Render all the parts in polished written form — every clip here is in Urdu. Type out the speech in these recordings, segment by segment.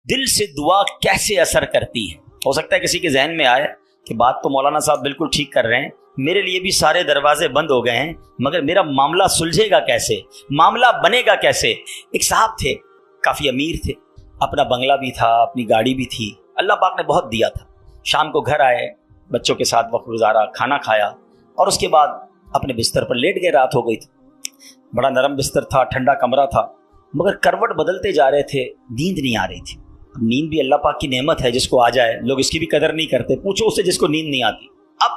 دل سے دعا کیسے اثر کرتی ہے. ہو سکتا ہے کسی کے ذہن میں آئے کہ بات تو مولانا صاحب بالکل ٹھیک کر رہے ہیں, میرے لیے بھی سارے دروازے بند ہو گئے ہیں, مگر میرا معاملہ سلجھے گا کیسے, معاملہ بنے گا کیسے. ایک صاحب تھے, کافی امیر تھے, اپنا بنگلہ بھی تھا, اپنی گاڑی بھی تھی, اللہ پاک نے بہت دیا تھا. شام کو گھر آئے, بچوں کے ساتھ وقت گزارا, کھانا کھایا اور اس کے بعد اپنے بستر پر لیٹ گئے. رات ہو گئی تھی, بڑا نرم بستر تھا, ٹھنڈا کمرہ تھا, مگر کروٹ بدلتے جا رہے تھے, نیند نہیں آ رہی تھی. اب نیند بھی اللہ پاک کی نعمت ہے, جس کو آ جائے لوگ اس کی بھی قدر نہیں کرتے, پوچھو اس سے جس کو نیند نہیں آتی. اب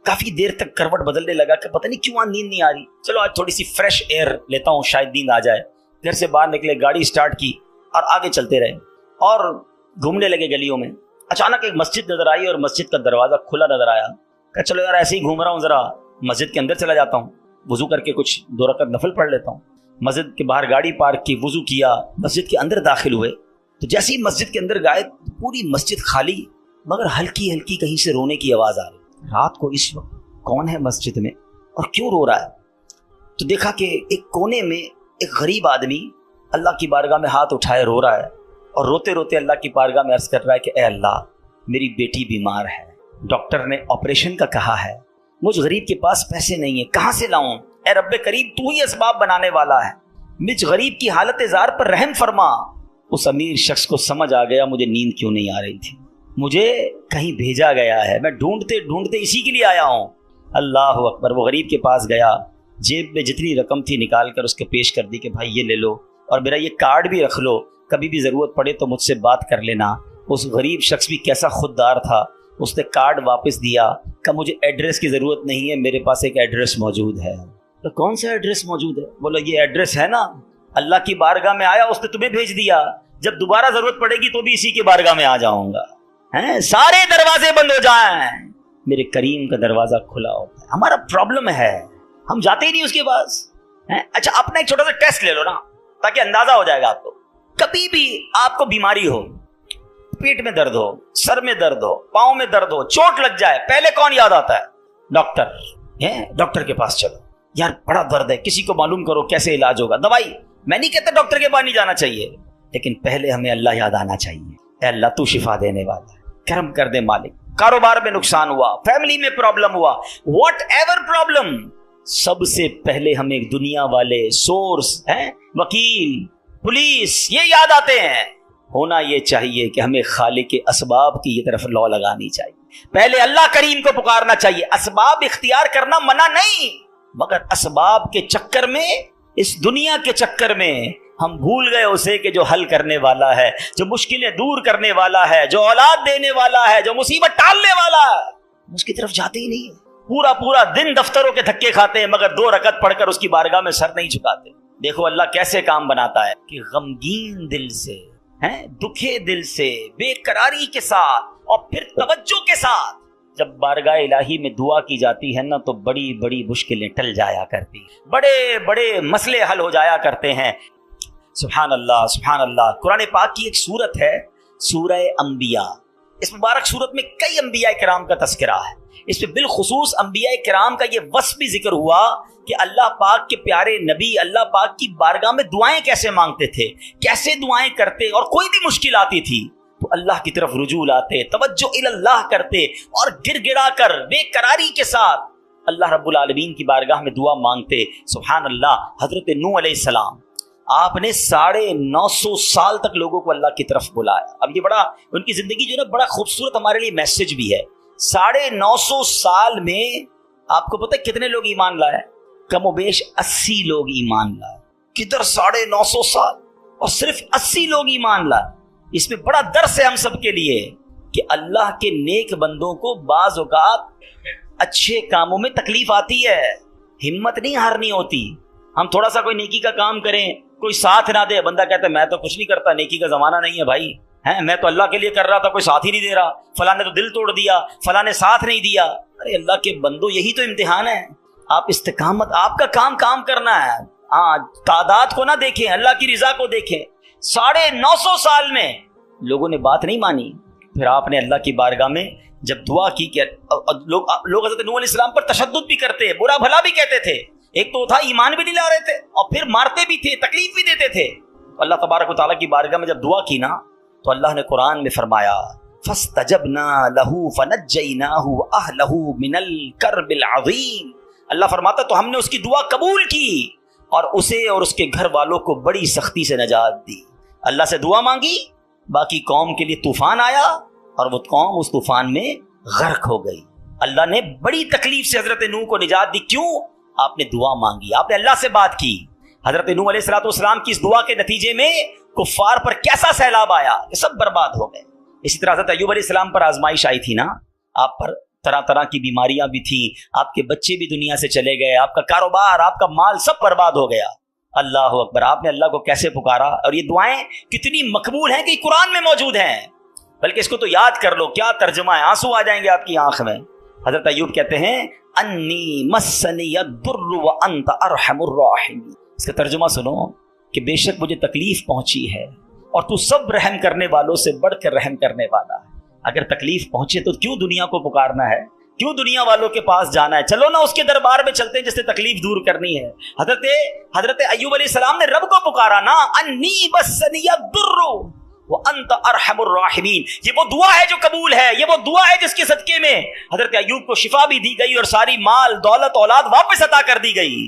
کافی دیر تک کروٹ بدلنے لگا کہ پتہ نہیں کیوں نیند نہیں آ رہی, چلو آج تھوڑی سی فریش ایئر لیتا ہوں, شاید نیند آ جائے. گھر سے باہر نکلے, گاڑی سٹارٹ کی اور آگے چلتے رہے اور گھومنے لگے گلیوں میں. اچانک ایک مسجد نظر آئی اور مسجد کا دروازہ کھلا نظر آیا. کہ چلو یار ایسے ہی گھوم رہا ہوں, ذرا مسجد کے اندر چلا جاتا ہوں, وضو کر کے کچھ 2 رکعت نفل پڑھ لیتا ہوں. مسجد کے باہر گاڑی پارک کی, وضو کیا, مسجد کے اندر داخل ہوئے تو جیسے ہی مسجد کے اندر گئے پوری مسجد خالی, مگر ہلکی ہلکی کہیں سے رونے کی آواز آ رہی. رات کو اس وقت کون ہے مسجد میں اور کیوں رو رہا ہے؟ تو دیکھا کہ ایک کونے میں ایک غریب آدمی اللہ کی بارگاہ میں ہاتھ اٹھائے رو رہا ہے اور روتے روتے اللہ کی بارگاہ میں عرض کر رہا ہے کہ اے اللہ, میری بیٹی بیمار ہے, ڈاکٹر نے آپریشن کا کہا ہے, مجھ غریب کے پاس پیسے نہیں ہیں, کہاں سے لاؤں؟ اے رب کریم, تو ہی اسباب بنانے والا ہے, مجھ غریب کی حالت زار پر رحم فرما. اس امیر شخص کو سمجھ آ گیا مجھے نیند کیوں نہیں آ رہی تھی, مجھے کہیں بھیجا گیا ہے, میں ڈھونڈتے ڈھونڈتے اسی کے لیے آیا ہوں. اللہ اکبر. وہ غریب کے پاس گیا, جیب میں جتنی رقم تھی نکال کر اس کے پیش کر دی کہ بھائی یہ لے لو, اور میرا یہ کارڈ بھی رکھ لو, کبھی بھی ضرورت پڑے تو مجھ سے بات کر لینا. اس غریب شخص بھی کیسا خوددار تھا, اس نے کارڈ واپس دیا کہ مجھے ایڈریس کی ضرورت نہیں ہے, میرے پاس ایک ایڈریس موجود ہے. تو کون سا ایڈریس موجود ہے؟ بولو یہ ایڈریس ہے نا, اللہ کی بارگاہ میں آیا, اس نے تمہیں بھیج دیا, جب دوبارہ ضرورت پڑے گی تو بھی اسی کی بارگاہ میں آ جاؤں گا. سارے دروازے بند ہو جائیں, میرے کریم کا دروازہ کھلا ہوتا ہے. ہمارا پرابلم ہے, ہم جاتے ہی نہیں اس کے پاس. اچھا اپنا ایک چھوٹا سا ٹیسٹ لے لو نا, تاکہ اندازہ ہو جائے گا آپ کو. کبھی بھی آپ کو بیماری ہو, پیٹ میں درد ہو, سر میں درد ہو, پاؤں میں درد ہو, چوٹ لگ جائے, پہلے کون یاد آتا ہے؟ ڈاکٹر. ڈاکٹر کے پاس چلو, یار بڑا درد ہے, کسی کو معلوم کرو کیسے علاج ہوگا, دوائی. میں نہیں کہتا ڈاکٹر کے پاس نہیں جانا چاہیے, لیکن پہلے ہمیں اللہ یاد آنا چاہیے. اے اللہ تو شفا دینے والا ہے, کرم کر دے مالک. کاروبار میں نقصان ہوا, فیملی میں پرابلم ہوا, واٹ ایور پرابلم, سب سے پہلے ہمیں دنیا والے, سورس, وکیل, پولیس, یہ یاد آتے ہیں. ہونا یہ چاہیے کہ ہمیں خالق کے اسباب کی یہ طرف لو لگانی چاہیے, پہلے اللہ کریم کو پکارنا چاہیے. اسباب اختیار کرنا منع نہیں, مگر اسباب کے چکر میں, اس دنیا کے چکر میں ہم بھول گئے اسے کہ جو حل کرنے والا ہے, جو مشکلیں دور کرنے والا ہے, جو اولاد دینے والا ہے, جو مصیبت ٹالنے والا ہے, اس کی طرف جاتے ہی نہیں. پورا دن دفتروں کے دھکے کھاتے ہیں, مگر 2 رکعت پڑھ کر اس کی بارگاہ میں سر نہیں جھکاتے. دیکھو اللہ کیسے کام بناتا ہے کہ غمگین دل سے, دکھے دل سے, بے قراری کے ساتھ اور پھر توجہ کے ساتھ جب بارگاہ الہی میں دعا کی جاتی ہے نا, تو بڑی بڑی مشکلیں ٹل جایا کرتی, بڑے بڑے مسئلے حل ہو جایا کرتے ہیں. سبحان اللہ سبحان اللہ. قرآن پاک کی ایک سورت ہے سورہ انبیاء. اس مبارک سورت میں کئی انبیاء کرام کا تذکرہ ہے. اس میں بالخصوص انبیاء کرام کا یہ وصف بھی ذکر ہوا کہ اللہ پاک کے پیارے نبی اللہ پاک کی بارگاہ میں دعائیں کیسے مانگتے تھے, کیسے دعائیں کرتے, اور کوئی بھی مشکل آتی تھی تو اللہ کی طرف رجوع لاتے, توجہ اللہ کرتے, اور گر گڑا کر بے قراری کے ساتھ اللہ رب العالمین کی بارگاہ میں دعا مانگتے. سبحان اللہ. حضرت نوح علیہ السلام, آپ نے 950 سال تک لوگوں کو اللہ کی طرف بلایا. اب یہ بڑا, ان کی زندگی جو ہے نا, بڑا خوبصورت ہمارے لیے میسج بھی ہے. 950 سال میں آپ کو پتہ کتنے لوگ ایمان لائے؟ کم و بیش 80 لوگ ایمان لائے. کدھر 950 سال اور صرف 80 لوگ ایمان لائے. اس میں بڑا درس ہے ہم سب کے لیے کہ اللہ کے نیک بندوں کو بعض اوقات اچھے کاموں میں تکلیف آتی ہے, ہمت نہیں ہارنی ہوتی. ہم تھوڑا سا کوئی نیکی کا کام کریں, کوئی ساتھ نہ دے, بندہ کہتا ہے میں تو کچھ نہیں کرتا, نیکی کا زمانہ نہیں ہے بھائی, میں تو اللہ کے لیے کر رہا تھا, کوئی ساتھ ہی نہیں دے رہا, فلاں نے تو دل توڑ دیا, فلاں نے ساتھ نہیں دیا. ارے اللہ کے بندو, یہی تو امتحان ہے. آپ استقامت, آپ کا کام کرنا ہے. تعداد کو نہ دیکھیں, اللہ کی رضا کو دیکھیں. 950 سال میں لوگوں نے بات نہیں مانی. پھر آپ نے اللہ کی بارگاہ میں جب دعا کی کہ لوگ حضرت نوح علیہ السلام پر تشدد بھی کرتے, برا بھلا بھی کہتے تھے. ایک تو تھا ایمان بھی نہیں لا رہے تھے, اور پھر مارتے بھی تھے, تکلیف بھی دیتے تھے. اللہ تبارک و تعالیٰ کی بارگاہ میں جب دعا کی نا, تو اللہ نے قرآن میں فرمایا فاستجبنا له فنجيناه واهله من الكرب العظیم. اللہ فرماتا تو ہم نے اس کی دعا قبول کی اور اسے اور اس کے گھر والوں کو بڑی سختی سے نجات دی. اللہ سے دعا مانگی، باقی قوم کے لیے طوفان آیا اور وہ قوم اس طوفان میں غرق ہو گئی. اللہ نے بڑی تکلیف سے حضرت نوح کو نجات دی. کیوں؟ آپ نے دعا مانگی، آپ نے اللہ سے بات کی. حضرت نوح علیہ الصلوۃ والسلام کی اس دعا کے نتیجے میں کفار پر کیسا سیلاب آیا کہ سب برباد ہو گئے. اسی طرح حضرت ایوب علیہ السلام پر آزمائش آئی تھی نا، آپ پر طرح طرح کی بیماریاں بھی تھیں، آپ کے بچے بھی دنیا سے چلے گئے، آپ کا کاروبار، آپ کا مال سب برباد ہو گیا. اللہ اکبر. آپ نے اللہ کو کیسے پکارا، اور یہ دعائیں کتنی مقبول ہیں کہ قرآن میں موجود ہیں. بلکہ اس کو تو یاد کر لو، کیا ترجمہ ہے، آنسو آ جائیں گے آپ کی آنکھ میں. حضرت ایوب کہتے ہیں انی مسنی الضر وانت ارحم الراحمین. اس کا ترجمہ سنو کہ بے شک مجھے تکلیف پہنچی ہے اور تو سب رحم کرنے والوں سے بڑھ کر رحم کرنے والا ہے. اگر تکلیف پہنچے تو کیوں دنیا کو پکارنا ہے، کیوں دنیا والوں کے پاس جانا ہے؟ چلو نا اس کے دربار میں چلتے ہیں جس سے تکلیف دور کرنی ہے. حضرت ایوب علیہ السلام نے رب کو پکارا نا، انی مسنی الضر وانت ارحم الراحمین. یہ وہ دعا ہے جو قبول ہے، یہ وہ دعا ہے جس کے صدقے میں حضرت ایوب کو شفا بھی دی گئی اور ساری مال دولت اولاد واپس عطا کر دی گئی.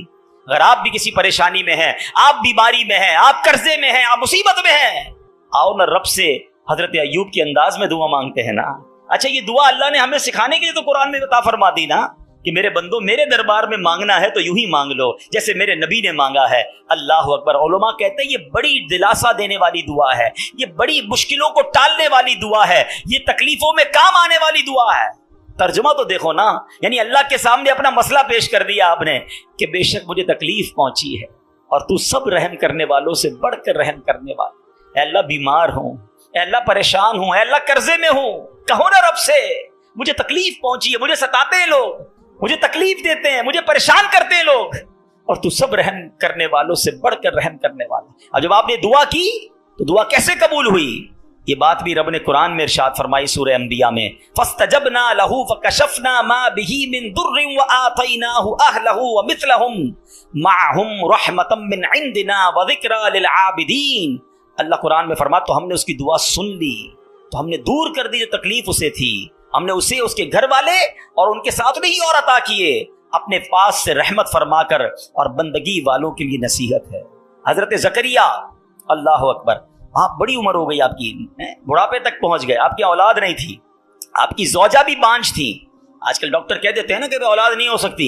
اگر آپ بھی کسی پریشانی میں ہیں، آپ بیماری میں ہیں، آپ قرضے میں ہیں، آپ مصیبت میں ہیں، آؤ نا رب سے حضرت ایوب کے انداز میں دعا مانگتے ہیں نا. اچھا یہ دعا اللہ نے ہمیں سکھانے کے لیے تو قرآن میں عطا فرما دی نا کہ میرے بندو میرے دربار میں مانگنا ہے تو یوں ہی مانگ لو جیسے میرے نبی نے مانگا ہے. اللہ اکبر. علماء کہتے ہیں یہ بڑی دلاسا دینے والی دعا ہے، یہ بڑی مشکلوں کو ٹالنے والی دعا ہے، یہ تکلیفوں میں کام آنے والی دعا ہے. ترجمہ تو دیکھو نا، یعنی اللہ کے سامنے اپنا مسئلہ پیش کر دیا آپ نے کہ بے شک مجھے تکلیف پہنچی ہے اور تو سب رحم کرنے والوں سے بڑھ کر رحم کرنے والا. اے اللہ بیمار ہوں، اے اللہ پریشان ہوں، اے اللہ قرضے میں ہوں، کہو نا رب سے مجھے تکلیف پہنچی ہے، مجھے ستاتے ہیں لوگ، مجھے تکلیف دیتے ہیں، مجھے پریشان کرتے ہیں لوگ، اور تو سب رحم کرنے والوں سے بڑھ کر رحم کرنے والا. اور جب آپ نے دعا کی تو دعا کیسے قبول ہوئی؟ یہ بات بھی رب نے قرآن میں ارشاد فرمائی سورہ انبیاء میں، فاستجبنا له فكشفنا ما به من ضر وآتيناه أهله ومثلهم معهم رحمة من عندنا وذكرى للعابدين. اللہ قرآن میں فرماتا تو ہم نے اس کی دعا سن لی، تو ہم نے دور کر دی جو تکلیف اسے تھی، ہم نے اسے اس کے گھر والے اور ان کے ساتھ نہیں اور عطا کیے، اپنے پاس سے رحمت فرما کر اور بندگی والوں کے لیے نصیحت ہے. حضرت زکریا، اللہ اکبر، آپ بڑی عمر ہو گئی، آپ کی بڑھاپے تک پہنچ گئے، آپ کی اولاد نہیں تھی، آپ کی زوجہ بھی بانجھ تھی. آج کل ڈاکٹر کہہ دیتے ہیں نا کہ اولاد نہیں ہو سکتی،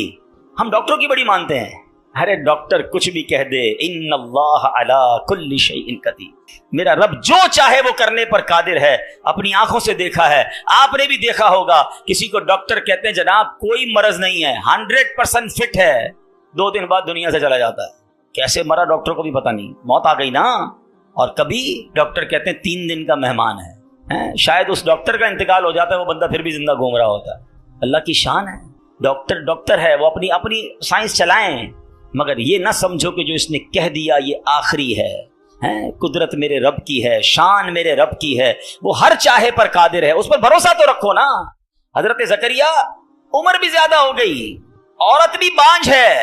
ہم ڈاکٹروں کی بڑی مانتے ہیں. ارے ڈاکٹر کچھ بھی کہہ دے، ان اللہ علی کل شیء قدیر، میرا رب جو چاہے وہ کرنے پر قادر ہے. اپنی آنکھوں سے دیکھا ہے، آپ نے بھی دیکھا ہوگا، کسی کو ڈاکٹر کہتے ہیں جناب کوئی مرض نہیں ہے، 100% فٹ ہے، 2 دن بعد دنیا سے چلا جاتا ہے. کیسے مرا ڈاکٹر کو بھی پتہ نہیں، موت آ گئی نا. اور کبھی ڈاکٹر کہتے ہیں 3 دن کا مہمان ہے، شاید اس ڈاکٹر کا انتقال ہو جاتا ہے، وہ بندہ پھر بھی زندہ گھوم رہا ہوتا ہے. اللہ کی شان ہے، ڈاکٹر ہے، وہ اپنی سائنس چلائیں، مگر یہ نہ سمجھو کہ جو اس نے کہہ دیا یہ آخری ہے. قدرت میرے رب کی ہے، شان میرے رب کی ہے، وہ ہر چاہے پر قادر ہے، اس پر بھروسہ تو رکھو نا. حضرت زکریا عمر بھی زیادہ ہو گئی، عورت بھی بانجھ ہے،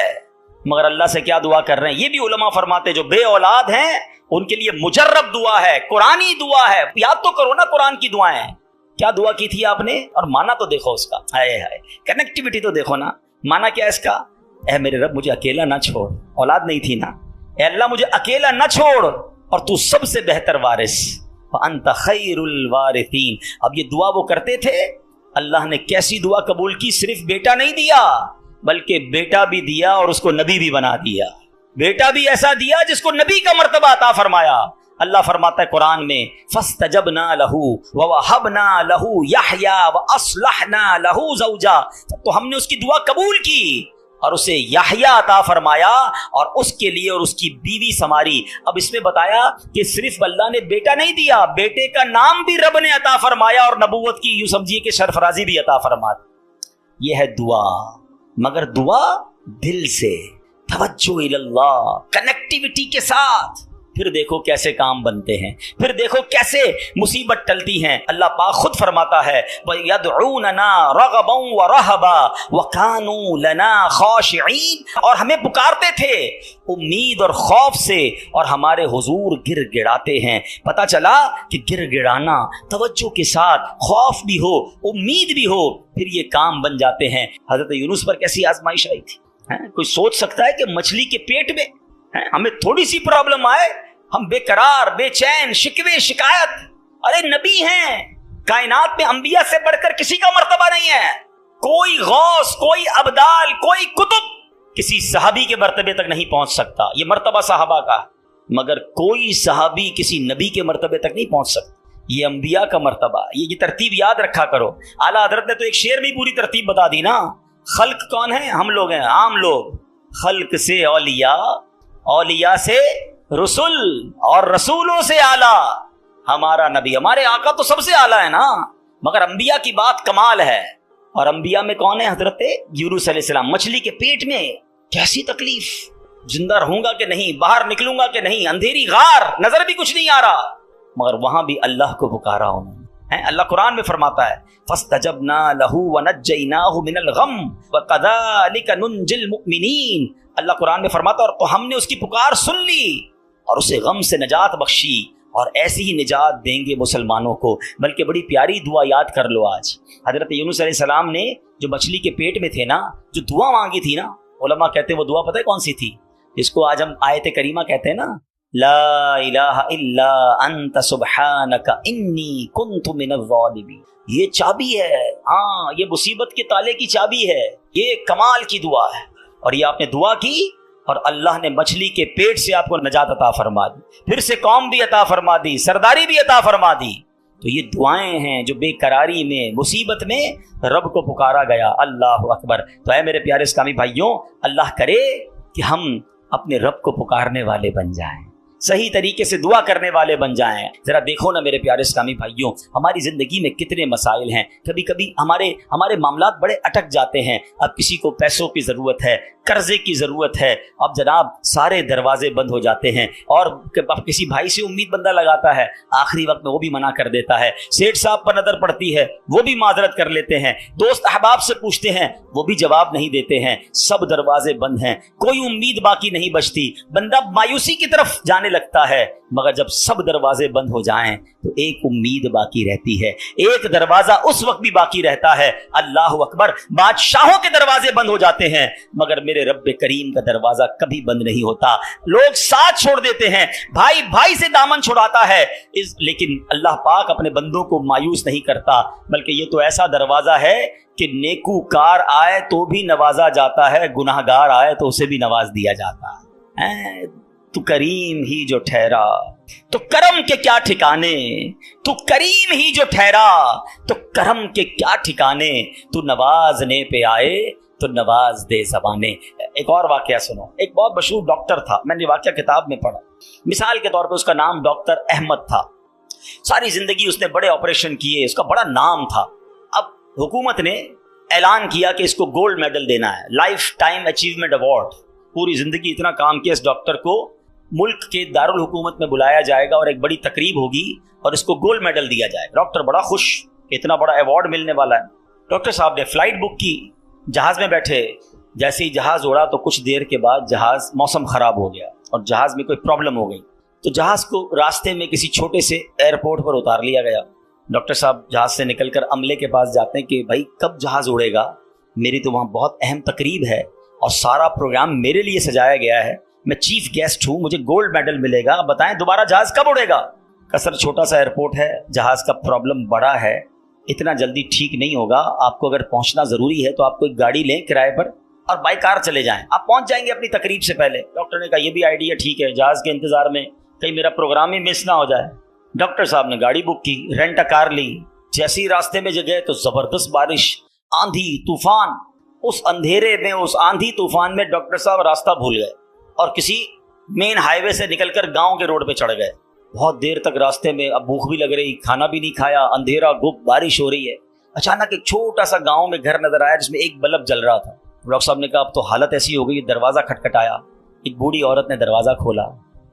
مگر اللہ سے کیا دعا کر رہے ہیں؟ یہ بھی علماء فرماتے جو بے اولاد ہیں ان کے لیے مجرب دعا ہے، قرآنی دعا ہے. یاد تو کرو نا قرآن کی دعائیں، کیا دعا کی تھی آپ نے؟ اور مانا تو دیکھو اس کا، ہائے ہائے، کنیکٹیوٹی تو دیکھو نا. مانا کیا اس کا؟ اے میرے رب مجھے اکیلا نہ چھوڑ، اولاد نہیں تھی نا، اے اللہ مجھے اکیلا نہ چھوڑ اور تو سب سے بہتر وارث، وانت خیر الوارثین. اب یہ دعا وہ کرتے تھے، اللہ نے کیسی دعا قبول کی؟ صرف بیٹا نہیں دیا بلکہ بیٹا بھی دیا اور اس کو نبی بھی بنا دیا. بیٹا بھی ایسا دیا جس کو نبی کا مرتبہ عطا فرمایا. اللہ فرماتا ہے قرآن میں فاستجبنا له ووهبنا له يحيى واصلحنا له زوجا. تو ہم نے اس کی دعا قبول کی اور اسے یحییٰ عطا فرمایا اور اس کے لیے اور اس کی بیوی سنواری. اب اس میں بتایا کہ صرف اللہ نے بیٹا نہیں دیا، بیٹے کا نام بھی رب نے عطا فرمایا اور نبوت کی یوں سمجھیے کہ سرفرازی بھی عطا فرما. یہ ہے دعا، مگر دعا دل سے، توجہ اللہ، کنیکٹیوٹی کے ساتھ. پھر دیکھو کیسے کام بنتے ہیں، پھر دیکھو کیسے مصیبت ٹلتی ہیں۔ اللہ پاک خود فرماتا ہے وَيَدْعُونَنَا رَغَبًا وَرَهَبًا وَكَانُوا لَنَا خَاشِعِينَ، اور ہمیں پکارتے تھے امید اور خوف سے، اور ہمارے حضور گر گڑاتے ہیں۔ پتہ چلا کہ گر گڑانا، توجہ کے ساتھ، خوف بھی ہو امید بھی ہو، پھر یہ کام بن جاتے ہیں۔ حضرت یونس پر کیسی آزمائش آئی تھی؟ کوئی سوچ سکتا ہے کہ مچھلی کے پیٹ میں ہمیں تھوڑی سی پرابلم آئے ہم بے قرار، بے چین، شکوے شکایت؟ ارے نبی ہیں، کائنات میں انبیاء سے بڑھ کر کسی کا مرتبہ نہیں ہے۔ کوئی غوث، کوئی ابدال، کوئی کتب کسی صحابی کے مرتبے تک نہیں پہنچ سکتا، یہ مرتبہ صحابہ کا، مگر کوئی صحابی کسی نبی کے مرتبے تک نہیں پہنچ سکتا، یہ انبیاء کا مرتبہ۔ یہ ترتیب یاد رکھا کرو۔ اعلیٰ حضرت نے تو ایک شعر میں پوری ترتیب بتا دی نا۔ خلق کون ہے؟ ہم لوگ ہیں، عام لوگ۔ خلق سے اولیاء، اولیاء سے رسول، اور رسولوں سے اعلیٰ ہمارا نبی، ہمارے آقا تو سب سے اعلیٰ ہے نا، مگر انبیاء کی بات کمال ہے۔ اور انبیاء میں کون ہے؟ حضرت یونس علیہ السلام، مچھلی کے پیٹ میں، کیسی تکلیف، زندہ رہوں گا کہ نہیں، باہر نکلوں گا کہ نہیں، اندھیری غار، نظر بھی کچھ نہیں آ رہا، مگر وہاں بھی اللہ کو پکارا انہوں نے۔ اللہ قرآن میں فرماتا ہے فَاسْتَجَبْنَا لَهُ وَنَجَّيْنَاهُ مِنَ الْغَمِّ وَكَذَلِكَ نُنْجِي الْمُؤْمِنِينَ۔ اللہ قرآن میں فرماتا ہے اور تو ہم نے اس کی پکار سن لی اور اسے غم سے نجات بخشی، اور ایسی ہی نجات دیں گے مسلمانوں کو۔ بلکہ بڑی پیاری دعا یاد کر لو آج، حضرت یونس علیہ السلام نے جو مچھلی کے پیٹ میں تھے نا، جو دعا مانگی تھی نا، علماء کہتے ہیں وہ دعا پتہ ہے کون سی تھی؟ جس کو آج ہم آیت کریمہ کہتے ہیں نا، لا الہ الا انت سبحانک انی کنت من الظالمین۔ یہ چابی ہے، ہاں یہ مصیبت کے تالے کی چابی ہے، یہ کمال کی دعا ہے۔ اور یہ آپ نے دعا کی اور اللہ نے مچھلی کے پیٹ سے آپ کو نجات عطا فرما دی، پھر سے قوم بھی عطا فرما دی، سرداری بھی عطا فرما دی۔ تو یہ دعائیں ہیں جو بے قراری میں، مصیبت میں رب کو پکارا گیا۔ اللہ اکبر۔ تو اے میرے پیارے اسلامی بھائیوں، اللہ کرے کہ ہم اپنے رب کو پکارنے والے بن جائیں، صحیح طریقے سے دعا کرنے والے بن جائیں۔ ذرا دیکھو نا میرے پیارے اسلامی بھائیوں، ہماری زندگی میں کتنے مسائل ہیں، کبھی کبھی ہمارے معاملات بڑے اٹک جاتے ہیں۔ اب کسی کو پیسوں کی ضرورت ہے، قرضے کی ضرورت ہے، اب جناب سارے دروازے بند ہو جاتے ہیں، اور اب کسی بھائی سے امید بندہ لگاتا ہے، آخری وقت میں وہ بھی منع کر دیتا ہے، سیٹھ صاحب پر نظر پڑتی ہے وہ بھی معذرت کر لیتے ہیں، دوست احباب سے پوچھتے ہیں وہ بھی جواب نہیں دیتے ہیں، سب دروازے بند ہیں، کوئی امید باقی نہیں بچتی، بندہ مایوسی کی طرف جانے لگتا ہے۔ مگر جب سب دروازے بند ہو جائیں تو ایک امید باقی رہتی ہے، ایک دروازہ اس وقت بھی باقی رہتا ہے۔ اللہ اکبر۔ بادشاہوں کے دروازے بند ہو جاتے ہیں مگر میرے رب کریم کا دروازہ کبھی بند نہیں ہوتا۔ لوگ ساتھ چھوڑ دیتے ہیں، بھائی بھائی سے دامن چھڑاتا ہے، لیکن اللہ پاک اپنے بندوں کو مایوس نہیں کرتا، بلکہ یہ تو ایسا دروازہ ہے کہ نیکوکار آئے تو بھی نوازا جاتا ہے، گناہگار آئے تو اسے بھی نواز دیا جاتا ہے۔ تو کریم ہی جو ٹھہرا تو کرم کے کیا ٹھکانے، تو کریم ہی جو ٹھہرا تو کرم کے کیا ٹھکانے، تو نوازنے پہ آئے تو نواز دے زبانے۔ ایک اور واقعہ سنو، ایک بہت مشہور ڈاکٹر تھا، میں نے واقعہ کتاب میں پڑھا، مثال کے طور پہ اس کا نام ڈاکٹر احمد تھا، ساری زندگی اس نے بڑے آپریشن کیے، اس کا بڑا نام تھا۔ اب حکومت نے اعلان کیا کہ اس کو گولڈ میڈل دینا ہے، لائف ٹائم اچیومنٹ ایوارڈ، پوری زندگی اتنا کام کیا اس ڈاکٹر کو ملک کے دارالحکومت میں بلایا جائے گا اور ایک بڑی تقریب ہوگی اور اس کو گولڈ میڈل دیا جائے گا۔ ڈاکٹر بڑا خوش کہ اتنا بڑا ایوارڈ ملنے والا ہے۔ ڈاکٹر صاحب نے فلائٹ بک کی، جہاز میں بیٹھے، جیسے ہی جہاز اڑا تو کچھ دیر کے بعد جہاز موسم خراب ہو گیا اور جہاز میں کوئی پرابلم ہو گئی، تو جہاز کو راستے میں کسی چھوٹے سے ایئرپورٹ پر اتار لیا گیا۔ ڈاکٹر صاحب جہاز سے نکل کر عملے کے پاس جاتے ہیں کہ بھائی کب جہاز اڑے گا، میری تو وہاں بہت اہم تقریب ہے اور سارا پروگرام میرے لیے سجایا گیا ہے، میں چیف گیسٹ ہوں، مجھے گولڈ میڈل ملے گا، بتائیں دوبارہ جہاز کب اڑے گا؟ کثر چھوٹا سا ایئرپورٹ ہے، جہاز کا پرابلم بڑا ہے، اتنا جلدی ٹھیک نہیں ہوگا، آپ کو اگر پہنچنا ضروری ہے تو آپ کوئی گاڑی لیں کرائے پر اور بائی کار چلے جائیں، آپ پہنچ جائیں گے اپنی تقریب سے پہلے۔ ڈاکٹر نے کہا یہ بھی آئیڈیا ٹھیک ہے، جہاز کے انتظار میں کہیں میرا پروگرام ہی مس نہ ہو جائے۔ ڈاکٹر صاحب نے گاڑی بک کی، رینٹ ا کار لی، جیسے ہی راستے میں گئے تو زبردست بارش، آندھی طوفان، اس اندھیرے میں، اس آندھی طوفان میں ڈاکٹر صاحب راستہ بھول گئے اور کسی مین ہائی وے سے نکل کر گاؤں کے روڈ پہ چڑھ گئے۔ بہت دیر تک راستے میں، اب بھوک بھی لگ رہی، کھانا بھی نہیں کھایا، اندھیرا گپ، بارش ہو رہی ہے۔ اچانک ایک چھوٹا سا گاؤں میں گھر نظر آیا جس میں ایک بلب جل رہا تھا۔ ڈاکٹر صاحب نے کہا اب تو حالت ایسی ہو گئی، دروازہ کھٹکھٹایا، ایک بوڑھی عورت نے دروازہ کھولا،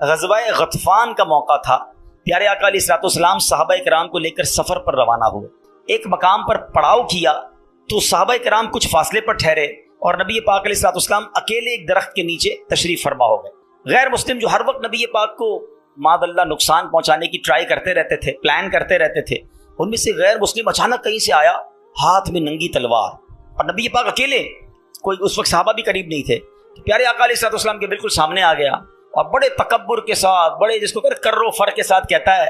غزوہ غطفان کا موقع تھا. پیارے آقا علیہ الصلوۃ والسلام صحابہ کرام کو لے کر سفر پر روانہ ہوئے. ایک مقام پر پڑاؤ کیا تو صحابہ کرام کچھ فاصلے پر ٹھہرے اور نبی پاک علیہ الصلوۃ والسلام اکیلے ایک درخت کے نیچے تشریف فرما ہو گئے. غیر مسلم جو ہر وقت نبی پاک کو معاذ اللہ نقصان پہنچانے کی ٹرائی کرتے رہتے تھے، پلان کرتے رہتے تھے، ان میں سے غیر مسلم اچانک کہیں سے آیا ہاتھ میں ننگی تلوار، اور نبی پاک اکیلے، کوئی اس وقت صحابہ بھی قریب نہیں تھے. تو پیارے آقا علیہ الصلوۃ والسلام کے بالکل سامنے آ گیا اور بڑے تکبر کے ساتھ، بڑے جس کو کر و فر کے ساتھ کہتا ہے،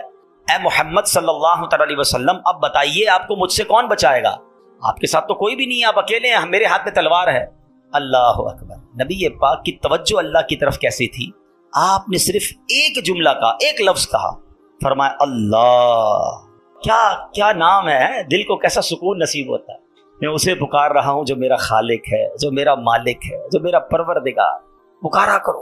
اے محمد صلی اللہ تعالی علیہ وسلم، اب بتائیے آپ کو مجھ سے کون بچائے گا؟ آپ کے ساتھ تو کوئی بھی نہیں ہے، آپ اکیلے ہیں، میرے ہاتھ میں تلوار ہے. اللہ اکبر. نبی پاک کی توجہ اللہ کی طرف کیسی تھی؟ آپ نے صرف ایک جملہ کہا، ایک لفظ کہا، فرمایا اللہ. کیا نام ہے، دل کو کیسا سکون نصیب ہوتا ہے. میں اسے پکار رہا ہوں جو میرا خالق ہے، جو میرا مالک ہے، جو میرا پروردگار. پکارا کرو.